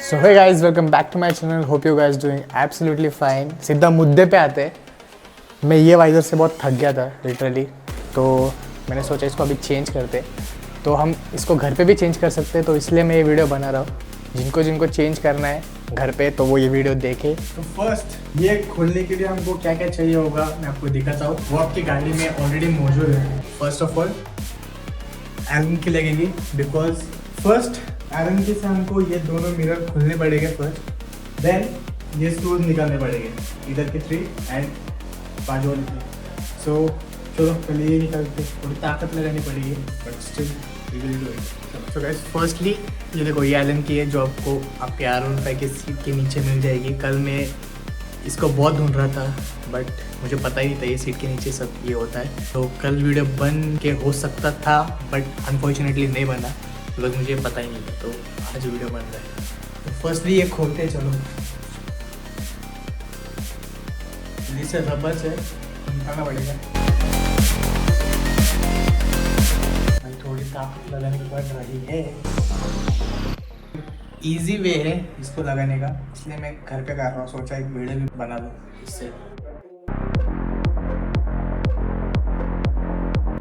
So hey guys, welcome back to my channel. Hope you guys doing absolutely fine. सीधा मुद्दे पे आते हैं। मैं ये वाइज़र से बहुत थक गया था लिटरली, तो मैंने सोचा इसको अभी चेंज करते। तो हम इसको घर पे भी चेंज कर सकते हैं, तो इसलिए मैं ये वीडियो बना रहा हूँ। जिनको चेंज करना है घर पे तो वो ये वीडियो देखे। तो फर्स्ट ये खोलने के लिए हमको क्या क्या चाहिए होगा मैं आपको दिखाता हूँ। वो आपकी गाड़ी में ऑलरेडी मौजूद है। फर्स्ट ऑफ ऑल एलन की लगेगी, बिकॉज फर्स्ट एलन की से हमको ये दोनों मिरर खोलने पड़ेंगे फर्स्ट। देन ये स्क्रूज निकालने पड़ेंगे, इधर के 3 एंड बाजू वाले 3। सो चलो पहले ये निकालते। थोड़ी ताकत लगानी पड़ेगी but still we will do it. So guys, firstly ये देखो, ये एलन की है जो आपको आपके R15 के सीट के नीचे मिल जाएगी। कल मैं इसको बहुत ढूंढ रहा था बट मुझे पता ही नहीं था ये सीट के नीचे सब ये होता है। तो कल वीडियो बन के हो सकता था बट अनफॉर्चुनेटली नहीं बना बिकॉज मुझे पता ही नहीं था। तो आज वीडियो बन रहा है। तो फर्स्टली ये खोलते हैं। चलो जिससे रबर से निकालना पड़ेगा। भाई थोड़ी ताकत लगाने की पड़ रही है। इजी वे है इसको लगाने का, इसलिए मैं घर पे कर रहा हूँ। सोचा एक वीडियो भी बना लूँ इससे।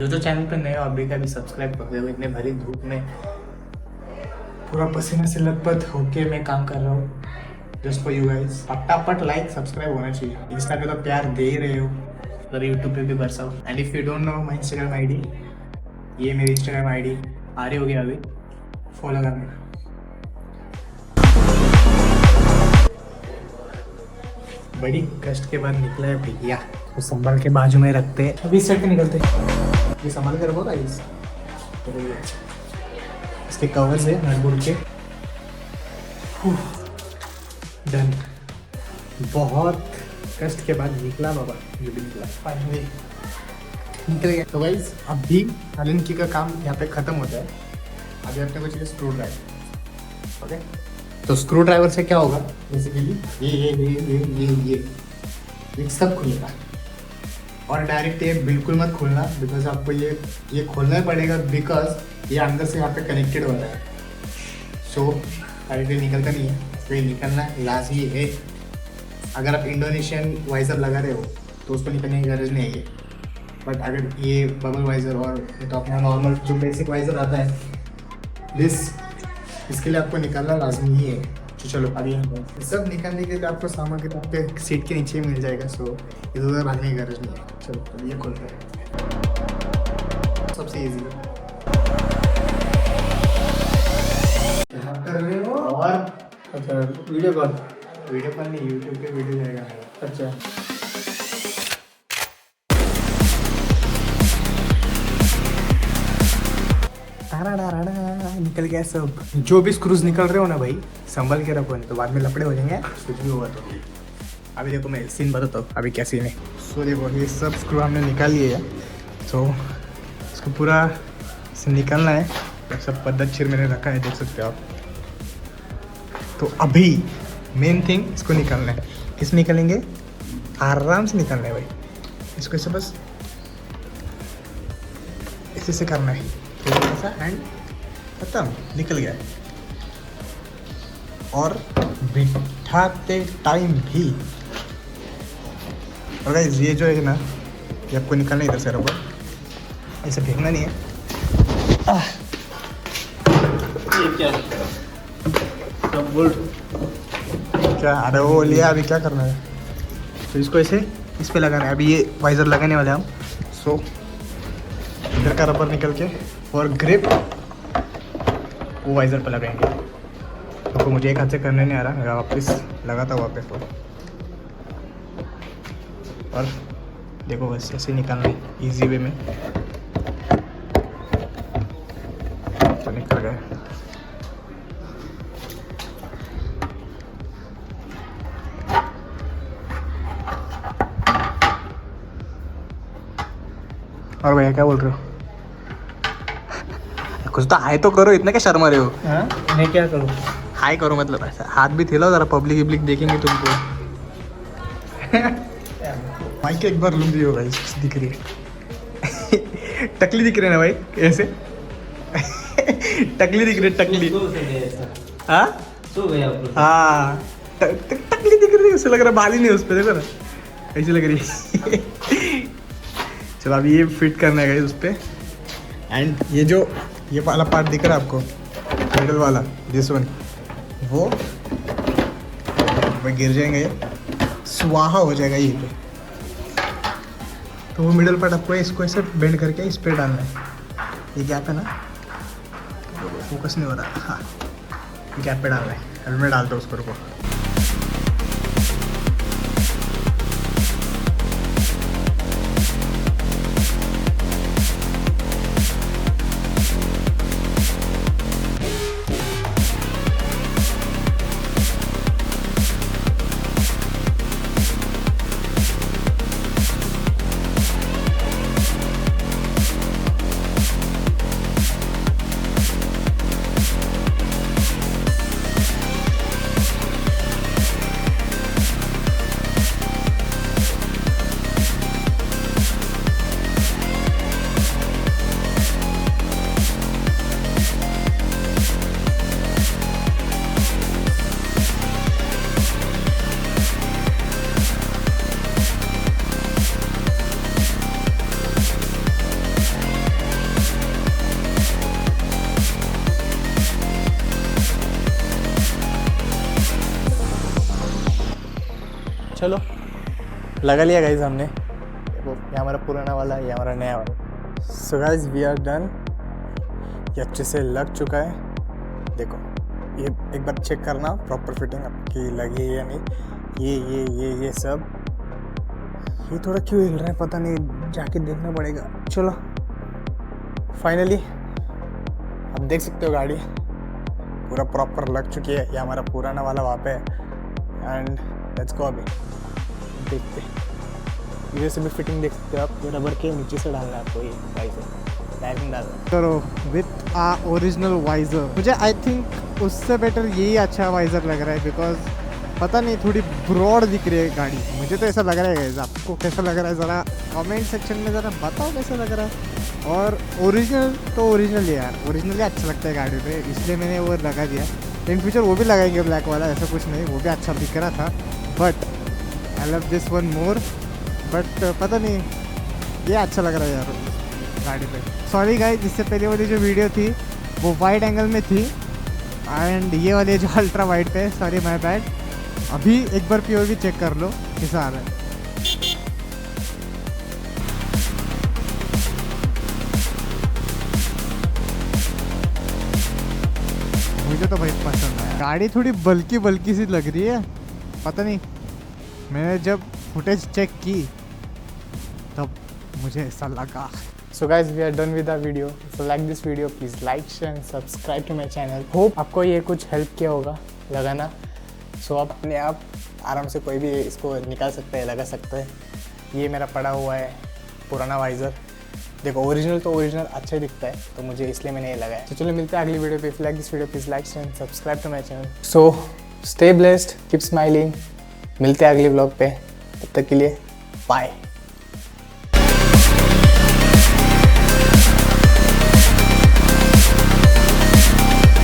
जो चैनल पे नए हो अभी का भी सब्सक्राइब कर दो। इतने भरी धूप में पूरा पसीने से लथपथ होके मैं काम कर रहा हूँ जस्ट फॉर यू गाइस। फटाफट लाइक सब्सक्राइब होना चाहिए। इंस्टा पे तो प्यार दे ही रहे हो, अगर यूट्यूब पे भी बरसाओ। And if you don't know my Instagram ID, ये मेरी इंस्टाग्राम ID आ रही होगी अभी, फॉलो करना। बड़ी कष्ट के बाद निकला है भैया, तो संभल के बाजू में रखते हैं। अभी सेट निकलते ये संभाल कर होगा इस। इसके कवर्स है नट बोल्ट के। डन। बहुत कष्ट के बाद निकला बाबा, ये भी निकला फाइनली, निकल गया। तो गाइस अभी एलन की का काम यहाँ पे खत्म होता है। अभी अपने को चाहिए स्क्रू ड्राइवर। ओके, तो स्क्रू ड्राइवर से क्या होगा बेसिकली, ये सब खुलेगा। और डायरेक्ट ये बिल्कुल मत खोलना बिकॉज आपको ये खोलना ही पड़ेगा बिकॉज ये अंदर से यहाँ पे कनेक्टेड हो रहा है। सो डायरेक्ट निकलता नहीं है, तो ये निकलना लाजमी है। अगर आप इंडोनेशियन वाइज़र लगा रहे हो तो उसको निकलने की गरज नहीं है। बट अगर ये बबल वाइज़र और तो अपना नॉर्मल जो बेसिक वाइज़र आता है इसके लिए आपको निकालना लाजमी ही है। तो चलो अभी सब निकालने के लिए आपको सामग्री आपके सीट के नीचे मिल जाएगा। सो इधर उधर भागने की गरज नहीं है। चलो अभी ये खोलते हैं, सबसे ईजी है। क्या कर रहे हो? और अच्छा वीडियो कॉल नहीं, यूट्यूब पे वीडियो जाएगा। अच्छा निकल गया सब। जो भी स्क्रूज निकल रहे हो ना भाई, संभल के रखो, नहीं तो बाद में लपड़े हो जाएंगे कुछ भी होगा तो। अभी देखो मैं सीन बताता हूँ अभी क्या सीन है। सो देखो ये सब स्क्रू हमने निकाल लिए है। सो इसको पूरा से निकालना है। सब पद्धतशीर मैंने रखा है, देख सकते हो आप। तो अभी मेन थिंग इसको निकालना है। किस निकालेंगे, आराम से निकालना है भाई। इसको ऐसे बस ऐसे से करना है, ऐसा एंड खत्म, निकल गया। और बिठाते टाइम भी, और गाइस ये जो है ना, ये आपको निकालना है इधर से रबर, ऐसे फेंकना नहीं है। ये क्या बोल्ट क्या, अरे वो लिया, अभी क्या करना है। तो इसको ऐसे इस पे लगाना है। अभी ये वाइज़र लगाने वाले हम। सो इधर का रबर निकल के और ग्रिप वो वाइज़र पे लगाएंगे। तो मुझे एक हाथ से करने नहीं आ रहा, मेरा वापस लगाता हुआ पे। और देखो बस ऐसे निकालना है इजी वे में, तो निकल गया। और भैया क्या बोल रहे हो? कुछ तो हाय तो करो, इतना क्या शर्मा रहे हो? हाँ, मैं क्या करूँ? हाय करो मतलब ऐसा हाथ भी थिलाओ जरा, पब्लिक देखेंगे तुमको। माइक एक बार लूंगी हो भाई, दिख रही है। टकली दिख रही है ना भाई, ऐसे टकली दिख रही है, टकली। हाँ सो गया आप लोग। हाँ टकली दिख रही है, उससे लग रहा है बाल ही नहीं उस पर, देखो ना ऐसी लग रही है। चलो अभी ये फिट करना है उस पर। एंड ये वाला पार्ट दिख रहा है आपको, मिडल वाला, दिस वन, वो गिर जाएंगे, स्वाहा हो जाएगा ये पे। तो वो मिडल पार्ट आपको इसको ऐसे बेंड करके इस पर डालना है। ये गैप है ना, फोकस नहीं हो रहा, हाँ गैप पे डालना है। अभी मैं डालता हूँ उसको, रुको। चलो लगा लिया गाइस हमने, देखो ये हमारा पुराना वाला, ये हमारा नया वाला। So guys we are done, ये अच्छे से लग चुका है। देखो ये एक बार चेक करना प्रॉपर फिटिंग आपकी लगी है या नहीं। ये सब, ये थोड़ा क्यों हिल रहा है पता नहीं, जाके देखना पड़ेगा। चलो फाइनली आप देख सकते हो गाड़ी पूरा प्रॉपर लग चुकी है। ये हमारा पुराना वाला वहाँ पे है। एंड लेट्स गो, अभी देखते इधर से भी फिटिंग देख सकते हो आप। ये रबर के नीचे से डालना है आपको, ये वाइजर डायरेक्ट डालना है। करो विथ आ ओरिजिनल वाइजर। मुझे आई थिंक उससे बेटर यही अच्छा वाइजर लग रहा है, बिकॉज पता नहीं थोड़ी ब्रॉड दिख रही है गाड़ी। मुझे तो ऐसा लग रहा है guys, आपको कैसा लग रहा है ज़रा कमेंट सेक्शन में ज़रा बताओ कैसा लग रहा है। और ओरिजिनल तो ओरिजिनल ही यार, ओरिजिनल ही अच्छा लगता है गाड़ी पे, इसलिए मैंने वो लगा दिया। इन फ्यूचर वो भी लगाएंगे ब्लैक वाला, ऐसा कुछ नहीं, वो भी अच्छा दिख रहा था। But I love this one more. But पता नहीं ये अच्छा लग रहा है यार गाड़ी पे। सॉरी गाइस, इससे पहले वाली जो वीडियो थी वो वाइड एंगल में थी, एंड ये वाले जो अल्ट्रा वाइड पे, सॉरी माय बैड। अभी एक बार POV चेक कर लो कैसा आ रहा है। मुझे तो भाई पसंद है, गाड़ी थोड़ी बल्की सी लग रही है। पता नहीं, मैंने जब फुटेज चेक की तब मुझे ऐसा लगा। So guys, we are done with our video. If you like this video, please like, share and subscribe to my channel. Hope आपको ये कुछ हेल्प किया होगा लगाना। So आप अपने आप आराम से कोई भी इसको निकाल सकता है, लगा सकता है। ये मेरा पड़ा हुआ है पुराना वाइज़र। देखो ओरिजिनल तो ओरिजिनल अच्छा ही दिखता है, तो मुझे इसलिए मैंने ये लगाया। तो चलो मिलते हैं अगली वीडियो पे। If you like this video please like, share and subscribe to my channel. So stay blessed, keep smiling. मिलते हैं अगले ब्लॉग पे, तब तक के लिए बाय।